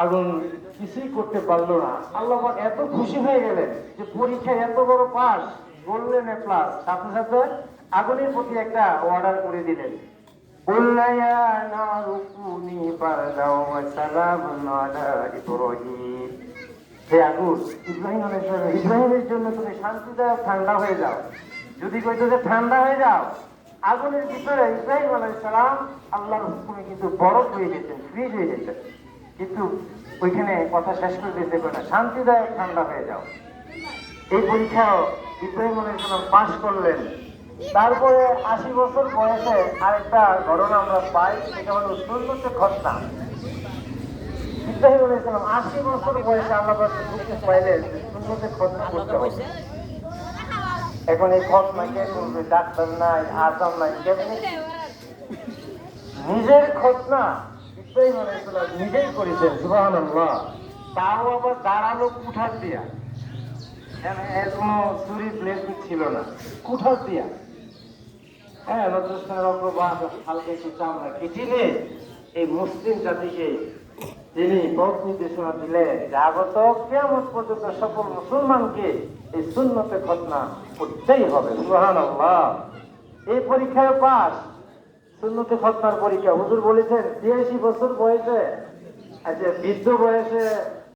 আগুন কিছুই করতে পারলো না। আল্লাহ পাক এত খুশি হয়ে গেলেন যে পরীক্ষায় এত বড় পাস, গোল্ডেন এ প্লাস, সাথে সাথে আগুনের প্রতি একটা অর্ডার করে দিলেন, قُلْنَا يَا نَارُ كُونِي بَرْدًا وَسَلَامًا عَلَىٰ إِبْرَاهِيمَ। হে আগুন, ইব্রাহিমের জন্য তুমি শান্তিদায়ক ঠান্ডা হয়ে যাও। যদি কইতো যে ঠান্ডা হয়ে যাও, আগুনের ভিতরে ইব্রাহিম আলাইহিস সালাম আল্লাহর হুকুমে কিন্তু বরফ হয়ে যেতেন, ফ্রিজ হয়ে যেতেন। কিন্তু ওইখানে কথা শেষ করে দিতে পারে না, শান্তিদায়ক ঠান্ডা হয়ে যাও। এই পরীক্ষাও ইব্রাহিম আলাইহিস সালাম পাশ করলেন। তারপরে ৮০ বছর বয়সে আরেকটা ঘটনা আমরা পাই, সেটা হলো সুন্নতে খতনা। ইব্রাহিম আলাইহিস সালাম ৮০ বছর বয়সে আল্লাহ হুকুম পাইলেন যে সুন্নতে খতনা করতে হবে। এখন এই খতনা কে করবে? ডাক্তার নাই, আসাম নাই, কেমনি? নিজের খতনা ইব্রাহিম আলাইহিস সালাম নিজেই করেছেন, সুবহানাল্লাহ। তাও আবার দাঁড়ালো কুঠার দিয়া, এর কোনো ছুরি ব্লেড ছিল না, কুঠার দিয়া। হ্যাঁ, নজরুলের অগ্রভাগ হালকা একটু চামড়া কেটে এই মুসলিম জাতিকে তিনি পথ নির্দেশনা দিলেন যে আগত কিয়ামত পর্যন্ত সকল মুসলমানকে এই সুন্নতে খতনা করতেই হবে। সুবহানাল্লাহ। এই পরীক্ষায় পাস, সুন্নতে খতনার পরীক্ষা। হুজুর বলেছেন ৮৬ বছর বয়সে, আচ্ছা বৃদ্ধ বয়সে